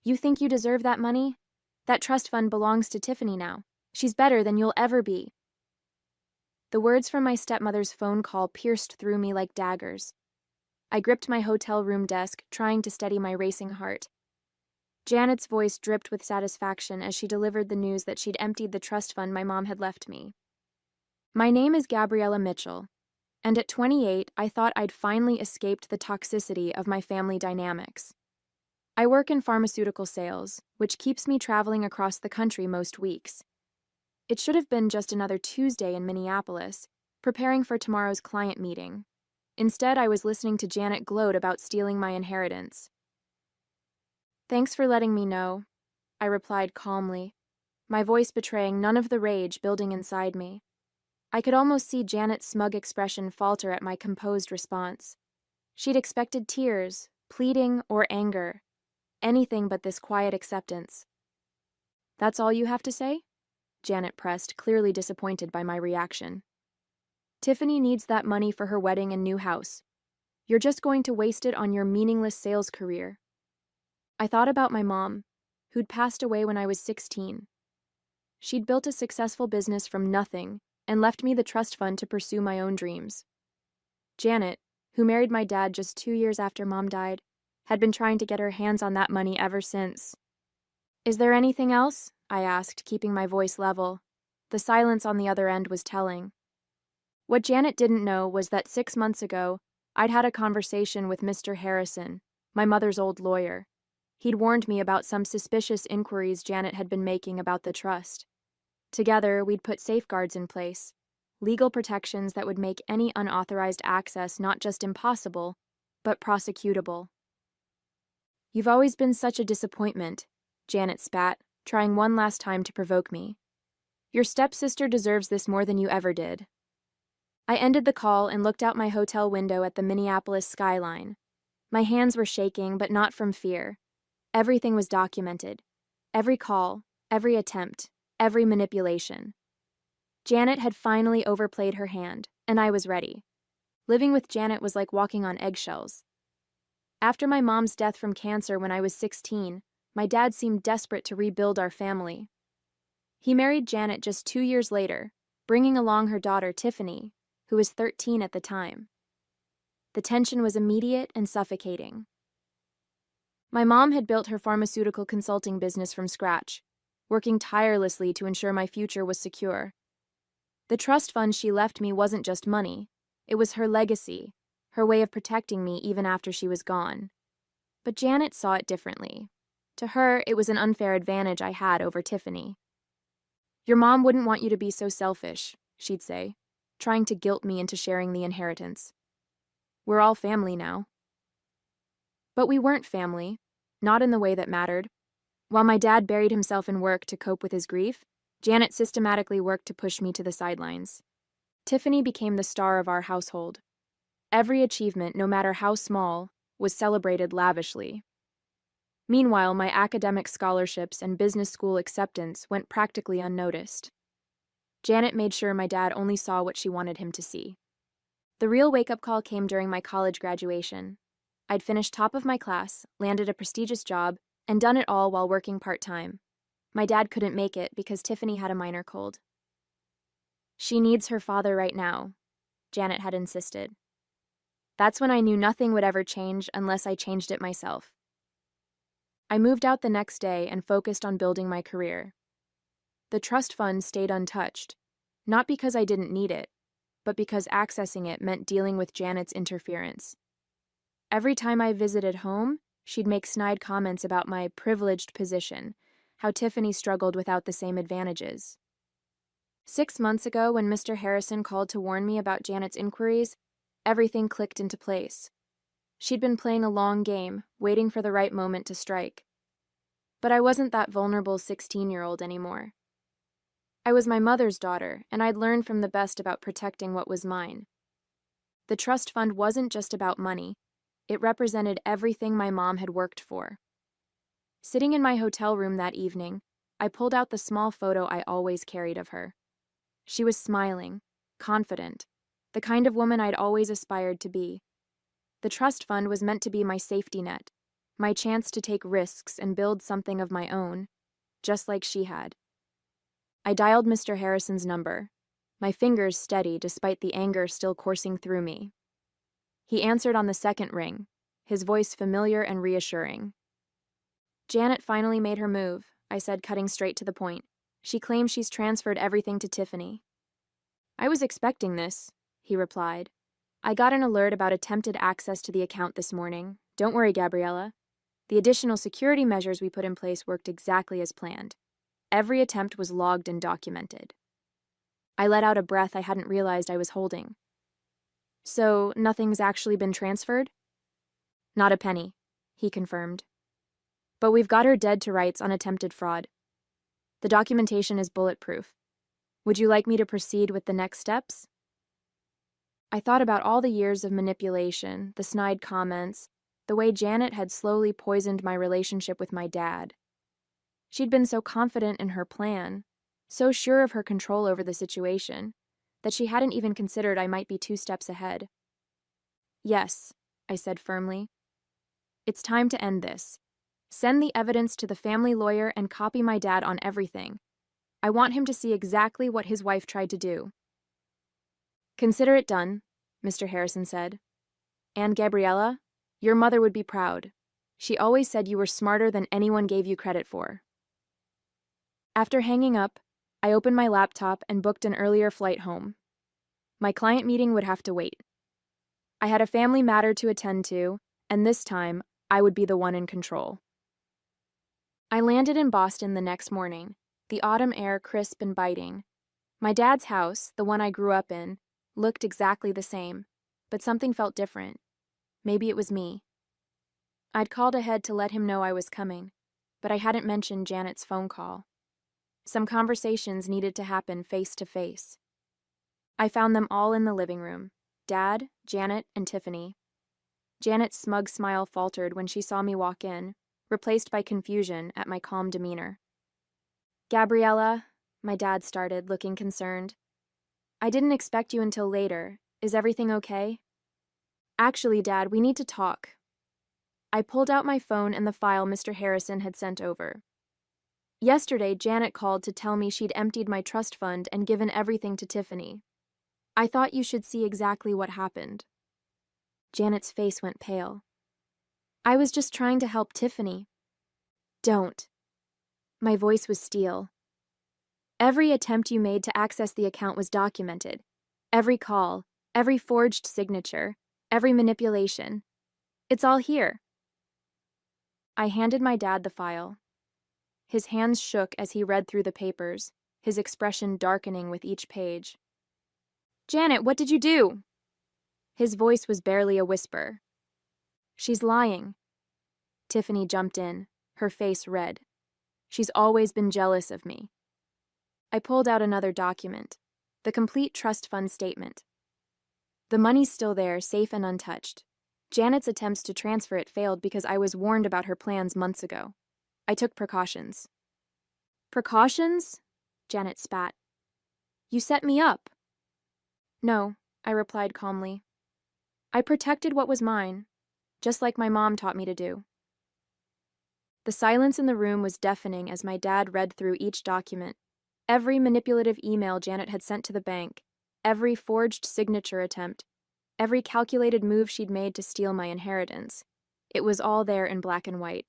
You think you deserve that money? That trust fund belongs to Tiffany now. She's better than you'll ever be." The words from my stepmother's phone call pierced through me like daggers. I gripped my hotel room desk, trying to steady my racing heart. Janet's voice dripped with satisfaction as she delivered the news that she'd emptied the trust fund my mom had left me. "My name is Gabriella Mitchell, and at 28, I thought I'd finally escaped the toxicity of my family dynamics. I work in pharmaceutical sales, which keeps me traveling across the country most weeks. It should have been just another Tuesday in Minneapolis, preparing for tomorrow's client meeting. Instead, I was listening to Janet gloat about stealing my inheritance. "Thanks for letting me know," I replied calmly, my voice betraying none of the rage building inside me. I could almost see Janet's smug expression falter at my composed response. She'd expected tears, pleading, or anger. Anything but this quiet acceptance. "That's all you have to say?" Janet pressed, clearly disappointed by my reaction. "Tiffany needs that money for her wedding and new house. You're just going to waste it on your meaningless sales career." I thought about my mom, who'd passed away when I was 16. She'd built a successful business from nothing and left me the trust fund to pursue my own dreams. Janet, who married my dad just 2 years after Mom died, had been trying to get her hands on that money ever since. "Is there anything else?" I asked, keeping my voice level. The silence on the other end was telling. What Janet didn't know was that 6 months ago, I'd had a conversation with Mr. Harrison, my mother's old lawyer. He'd warned me about some suspicious inquiries Janet had been making about the trust. Together, we'd put safeguards in place, legal protections that would make any unauthorized access not just impossible, but prosecutable. "You've always been such a disappointment," Janet spat, trying one last time to provoke me. "Your stepsister deserves this more than you ever did." I ended the call and looked out my hotel window at the Minneapolis skyline. My hands were shaking, but not from fear. Everything was documented. Every call, every attempt, every manipulation. Janet had finally overplayed her hand, and I was ready. Living with Janet was like walking on eggshells. After my mom's death from cancer when I was 16, my dad seemed desperate to rebuild our family. He married Janet just 2 years later, bringing along her daughter Tiffany, who was 13 at the time. The tension was immediate and suffocating. My mom had built her pharmaceutical consulting business from scratch, working tirelessly to ensure my future was secure. The trust fund she left me wasn't just money, it was her legacy, her way of protecting me even after she was gone. But Janet saw it differently. To her, it was an unfair advantage I had over Tiffany. "Your mom wouldn't want you to be so selfish," she'd say, trying to guilt me into sharing the inheritance. "We're all family now." But we weren't family, not in the way that mattered. While my dad buried himself in work to cope with his grief, Janet systematically worked to push me to the sidelines. Tiffany became the star of our household. Every achievement, no matter how small, was celebrated lavishly. Meanwhile, my academic scholarships and business school acceptance went practically unnoticed. Janet made sure my dad only saw what she wanted him to see. The real wake-up call came during my college graduation. I'd finished top of my class, landed a prestigious job, and done it all while working part-time. My dad couldn't make it because Tiffany had a minor cold. "She needs her father right now," Janet had insisted. That's when I knew nothing would ever change unless I changed it myself. I moved out the next day and focused on building my career. The trust fund stayed untouched, not because I didn't need it, but because accessing it meant dealing with Janet's interference. Every time I visited home, she'd make snide comments about my privileged position, how Tiffany struggled without the same advantages. 6 months ago, when Mr. Harrison called to warn me about Janet's inquiries, everything clicked into place. She'd been playing a long game, waiting for the right moment to strike. But I wasn't that vulnerable 16-year-old anymore. I was my mother's daughter, and I'd learned from the best about protecting what was mine. The trust fund wasn't just about money. It represented everything my mom had worked for. Sitting in my hotel room that evening, I pulled out the small photo I always carried of her. She was smiling, confident, the kind of woman I'd always aspired to be. The trust fund was meant to be my safety net, My chance to take risks and build something of my own, just like she had. I dialed Mr. Harrison's number, my fingers steady despite the anger still coursing through me. He answered on the second ring, his voice familiar and reassuring. Janet finally made her move, I said, cutting straight to the point. She claims she's transferred everything to Tiffany. I was expecting this, he replied. I got an alert about attempted access to the account this morning. Don't worry, Gabriella. The additional security measures we put in place worked exactly as planned. Every attempt was logged and documented. I let out a breath I hadn't realized I was holding. So, nothing's actually been transferred? Not a penny, he confirmed. But we've got her dead to rights on attempted fraud. The documentation is bulletproof. Would you like me to proceed with the next steps? I thought about all the years of manipulation, the snide comments, the way Janet had slowly poisoned my relationship with my dad. She'd been so confident in her plan, so sure of her control over the situation, that she hadn't even considered I might be 2 steps ahead. Yes, I said firmly. It's time to end this. Send the evidence to the family lawyer and copy my dad on everything. I want him to see exactly what his wife tried to do. Consider it done, Mr. Harrison said. And Gabriella, your mother would be proud. She always said you were smarter than anyone gave you credit for. After hanging up, I opened my laptop and booked an earlier flight home. My client meeting would have to wait. I had a family matter to attend to, and this time, I would be the one in control. I landed in Boston the next morning, the autumn air crisp and biting. My dad's house, the one I grew up in, looked exactly the same, but something felt different. Maybe it was me. I'd called ahead to let him know I was coming, but I hadn't mentioned Janet's phone call. Some conversations needed to happen face to face. I found them all in the living room, Dad, Janet, and Tiffany. Janet's smug smile faltered when she saw me walk in, replaced by confusion at my calm demeanor. Gabriella, my dad started, looking concerned. I didn't expect you until later. Is everything okay? Actually, Dad, we need to talk. I pulled out my phone and the file Mr. Harrison had sent over. Yesterday, Janet called to tell me she'd emptied my trust fund and given everything to Tiffany. I thought you should see exactly what happened. Janet's face went pale. I was just trying to help Tiffany. Don't. My voice was steel. Every attempt you made to access the account was documented. Every call, every forged signature, every manipulation. It's all here. I handed my dad the file. His hands shook as he read through the papers, his expression darkening with each page. Janet, what did you do? His voice was barely a whisper. She's lying. Tiffany jumped in, her face red. She's always been jealous of me. I pulled out another document, the complete trust fund statement. The money's still there, safe and untouched. Janet's attempts to transfer it failed because I was warned about her plans months ago. I took precautions. Precautions? Janet spat. You set me up. No, I replied calmly. I protected what was mine, just like my mom taught me to do. The silence in the room was deafening as my dad read through each document, every manipulative email Janet had sent to the bank, every forged signature attempt, every calculated move she'd made to steal my inheritance. It was all there in black and white.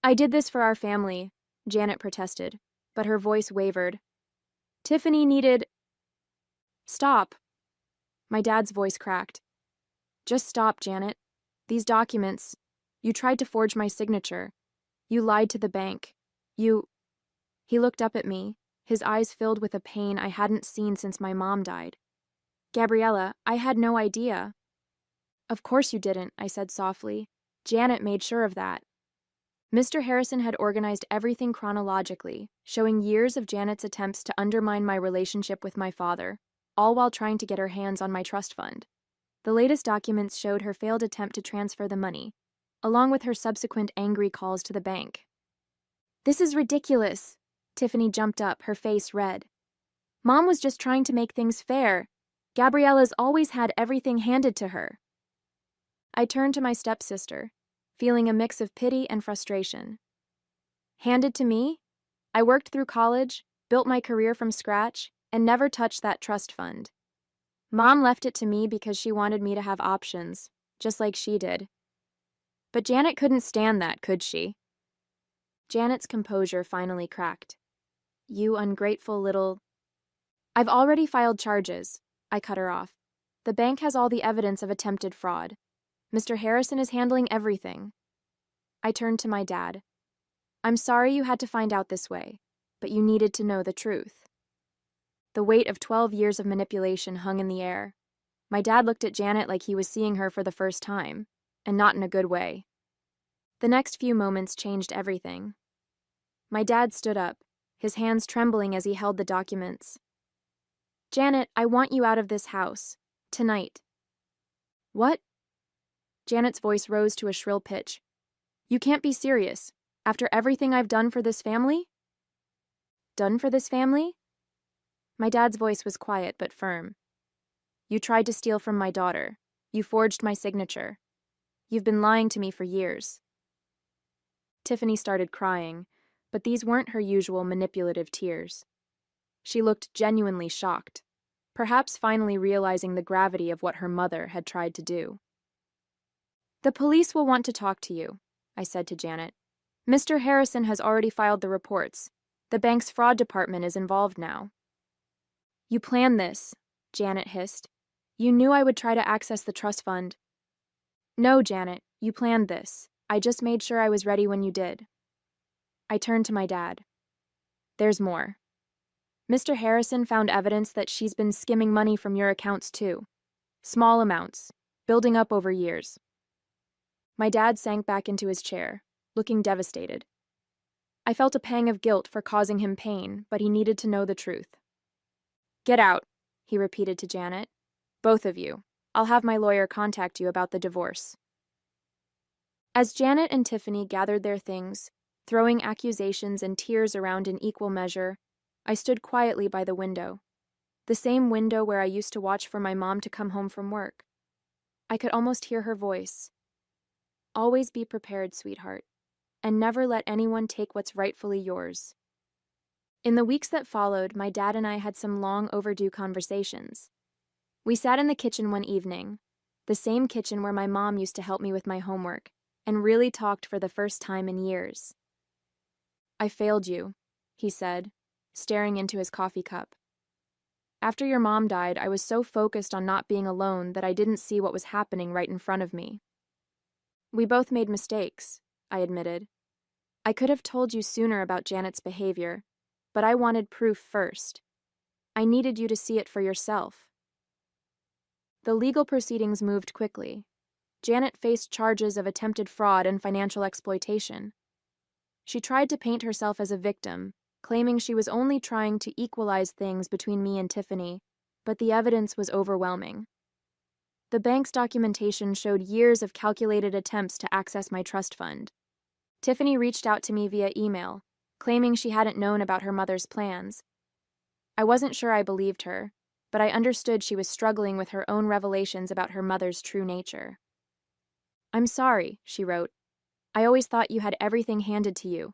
I did this for our family, Janet protested, but her voice wavered. Tiffany needed... Stop. My dad's voice cracked. Just stop, Janet. These documents... You tried to forge my signature. You lied to the bank. You... He looked up at me, his eyes filled with a pain I hadn't seen since my mom died. Gabriella, I had no idea. Of course you didn't, I said softly. Janet made sure of that. Mr. Harrison had organized everything chronologically, showing years of Janet's attempts to undermine my relationship with my father, all while trying to get her hands on my trust fund. The latest documents showed her failed attempt to transfer the money, along with her subsequent angry calls to the bank. This is ridiculous. Tiffany jumped up, her face red. Mom was just trying to make things fair. Gabriella's always had everything handed to her. I turned to my stepsister. feeling a mix of pity and frustration. Handed to me? I worked through college, built my career from scratch, and never touched that trust fund. Mom left it to me because she wanted me to have options, just like she did. But Janet couldn't stand that, could she? Janet's composure finally cracked. You ungrateful little... I've already filed charges, I cut her off. The bank has all the evidence of attempted fraud. Mr. Harrison is handling everything. I turned to my dad. I'm sorry you had to find out this way, but you needed to know the truth. The weight of 12 years of manipulation hung in the air. My dad looked at Janet like he was seeing her for the first time, and not in a good way. The next few moments changed everything. My dad stood up, his hands trembling as he held the documents. Janet, I want you out of this house. Tonight. What? Janet's voice rose to a shrill pitch. You can't be serious. After everything I've done for this family? Done for this family? My dad's voice was quiet but firm. You tried to steal from my daughter. You forged my signature. You've been lying to me for years. Tiffany started crying, but these weren't her usual manipulative tears. She looked genuinely shocked, perhaps finally realizing the gravity of what her mother had tried to do. The police will want to talk to you, I said to Janet. Mr. Harrison has already filed the reports. The bank's fraud department is involved now. You planned this, Janet hissed. You knew I would try to access the trust fund. No, Janet, you planned this. I just made sure I was ready when you did. I turned to my dad. There's more. Mr. Harrison found evidence that she's been skimming money from your accounts too. Small amounts, building up over years. My dad sank back into his chair, looking devastated. I felt a pang of guilt for causing him pain, but he needed to know the truth. Get out, he repeated to Janet. Both of you. I'll have my lawyer contact you about the divorce. As Janet and Tiffany gathered their things, throwing accusations and tears around in equal measure, I stood quietly by the window, the same window where I used to watch for my mom to come home from work. I could almost hear her voice. Always be prepared, sweetheart, and never let anyone take what's rightfully yours. In the weeks that followed, my dad and I had some long overdue conversations. We sat in the kitchen one evening, the same kitchen where my mom used to help me with my homework, and really talked for the first time in years. I failed you, he said, staring into his coffee cup. After your mom died, I was so focused on not being alone that I didn't see what was happening right in front of me. We both made mistakes, I admitted. I could have told you sooner about Janet's behavior, but I wanted proof first. I needed you to see it for yourself. The legal proceedings moved quickly. Janet faced charges of attempted fraud and financial exploitation. She tried to paint herself as a victim, claiming she was only trying to equalize things between me and Tiffany, but the evidence was overwhelming. The bank's documentation showed years of calculated attempts to access my trust fund. Tiffany reached out to me via email, claiming she hadn't known about her mother's plans. I wasn't sure I believed her, but I understood she was struggling with her own revelations about her mother's true nature. I'm sorry, she wrote. I always thought you had everything handed to you.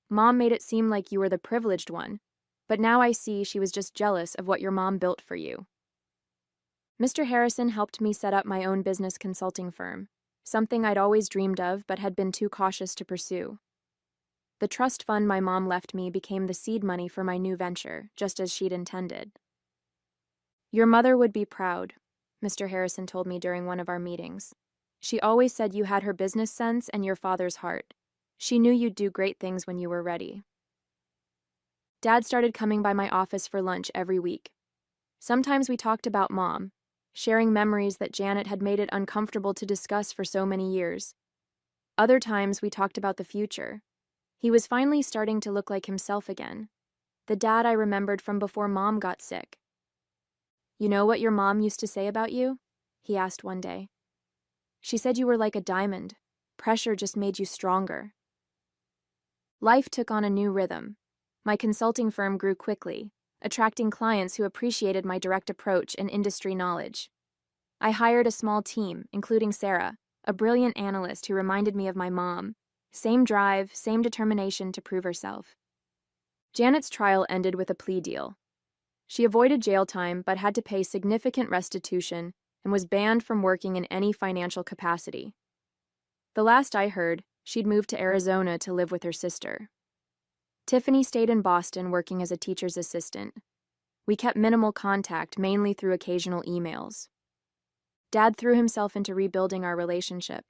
Mom made it seem like you were the privileged one, but now I see she was just jealous of what your mom built for you. Mr. Harrison helped me set up my own business consulting firm, something I'd always dreamed of but had been too cautious to pursue. The trust fund my mom left me became the seed money for my new venture, just as she'd intended. Your mother would be proud, Mr. Harrison told me during one of our meetings. She always said you had her business sense and your father's heart. She knew you'd do great things when you were ready. Dad started coming by my office for lunch every week. Sometimes we talked about Mom, sharing memories that Janet had made it uncomfortable to discuss for so many years. Other times we talked about the future. He was finally starting to look like himself again, the dad I remembered from before Mom got sick. You know what your mom used to say about you? He asked one day. She said you were like a diamond. Pressure just made you stronger. Life took on a new rhythm. My consulting firm grew quickly, attracting clients who appreciated my direct approach and industry knowledge. I hired a small team, including Sarah, a brilliant analyst who reminded me of my mom. Same drive, same determination to prove herself. Janet's trial ended with a plea deal. She avoided jail time but had to pay significant restitution and was banned from working in any financial capacity. The last I heard, she'd moved to Arizona to live with her sister. Tiffany stayed in Boston working as a teacher's assistant. We kept minimal contact, mainly through occasional emails. Dad threw himself into rebuilding our relationship.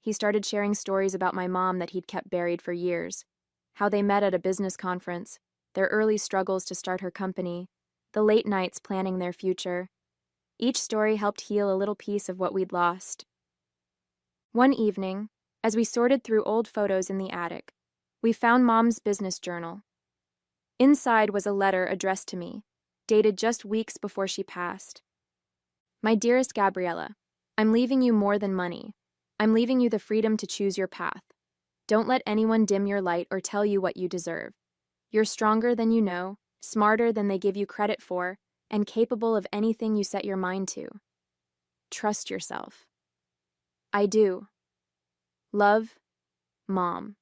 He started sharing stories about my mom that he'd kept buried for years, how they met at a business conference, their early struggles to start her company, the late nights planning their future. Each story helped heal a little piece of what we'd lost. One evening, as we sorted through old photos in the attic, we found Mom's business journal. Inside was a letter addressed to me, dated just weeks before she passed. My dearest Gabriella, I'm leaving you more than money. I'm leaving you the freedom to choose your path. Don't let anyone dim your light or tell you what you deserve. You're stronger than you know, smarter than they give you credit for, and capable of anything you set your mind to. Trust yourself. I do. Love, Mom.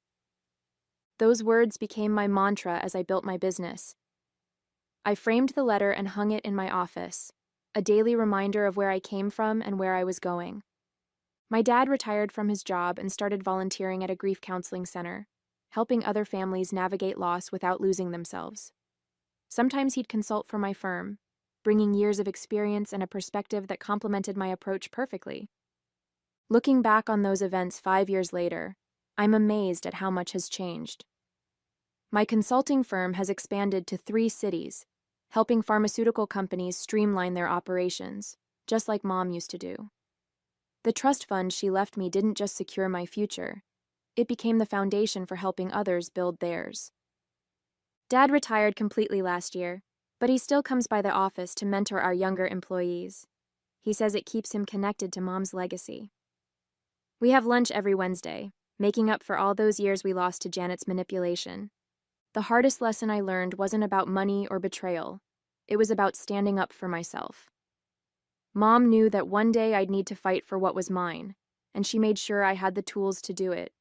Those words became my mantra as I built my business. I framed the letter and hung it in my office, a daily reminder of where I came from and where I was going. My dad retired from his job and started volunteering at a grief counseling center, helping other families navigate loss without losing themselves. Sometimes he'd consult for my firm, bringing years of experience and a perspective that complemented my approach perfectly. Looking back on those events 5 years later, I'm amazed at how much has changed. My consulting firm has expanded to 3 cities, helping pharmaceutical companies streamline their operations, just like Mom used to do. The trust fund she left me didn't just secure my future, it became the foundation for helping others build theirs. Dad retired completely last year, but he still comes by the office to mentor our younger employees. He says it keeps him connected to Mom's legacy. We have lunch every Wednesday, making up for all those years we lost to Janet's manipulation. The hardest lesson I learned wasn't about money or betrayal. It was about standing up for myself. Mom knew that one day I'd need to fight for what was mine, and she made sure I had the tools to do it.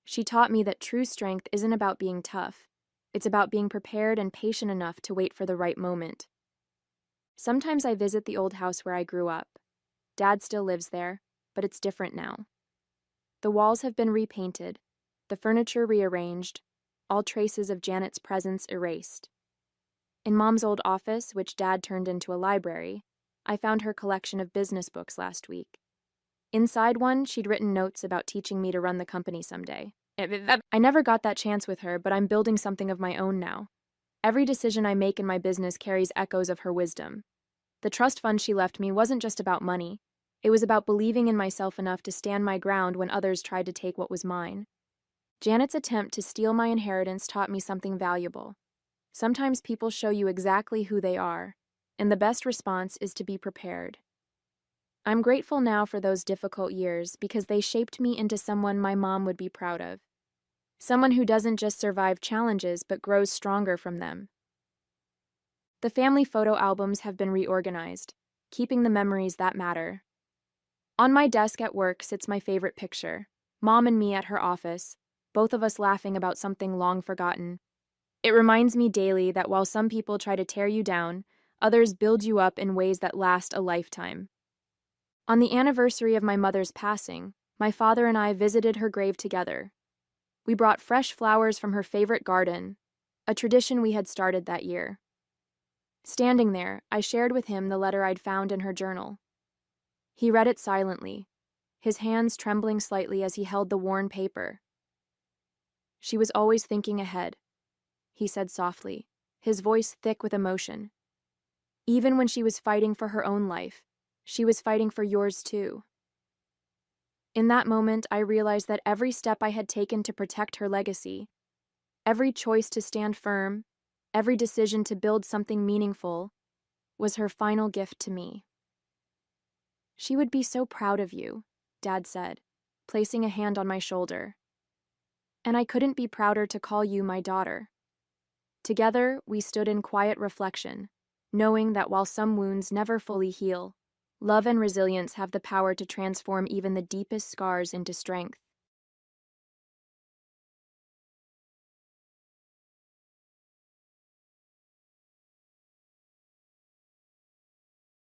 She taught me that true strength isn't about being tough. It's about being prepared and patient enough to wait for the right moment. Sometimes I visit the old house where I grew up. Dad still lives there, but it's different now. The walls have been repainted, the furniture rearranged, all traces of Janet's presence erased. In Mom's old office, which Dad turned into a library, I found her collection of business books last week. Inside one, she'd written notes about teaching me to run the company someday. I never got that chance with her, but I'm building something of my own now. Every decision I make in my business carries echoes of her wisdom. The trust fund she left me wasn't just about money. It was about believing in myself enough to stand my ground when others tried to take what was mine. Janet's attempt to steal my inheritance taught me something valuable. Sometimes people show you exactly who they are, and the best response is to be prepared. I'm grateful now for those difficult years because they shaped me into someone my mom would be proud of. Someone who doesn't just survive challenges but grows stronger from them. The family photo albums have been reorganized, keeping the memories that matter. On my desk at work sits my favorite picture, Mom and me at her office, both of us laughing about something long forgotten. It reminds me daily that while some people try to tear you down, others build you up in ways that last a lifetime. On the anniversary of my mother's passing, my father and I visited her grave together. We brought fresh flowers from her favorite garden, a tradition we had started that year. Standing there, I shared with him the letter I'd found in her journal. He read it silently, his hands trembling slightly as he held the worn paper. "She was always thinking ahead," he said softly, his voice thick with emotion. "Even when she was fighting for her own life, she was fighting for yours too." In that moment, I realized that every step I had taken to protect her legacy, every choice to stand firm, every decision to build something meaningful, was her final gift to me. "She would be so proud of you," Dad said, placing a hand on my shoulder. "And I couldn't be prouder to call you my daughter." Together, we stood in quiet reflection, knowing that while some wounds never fully heal, Love and resilience have the power to transform even the deepest scars into strength.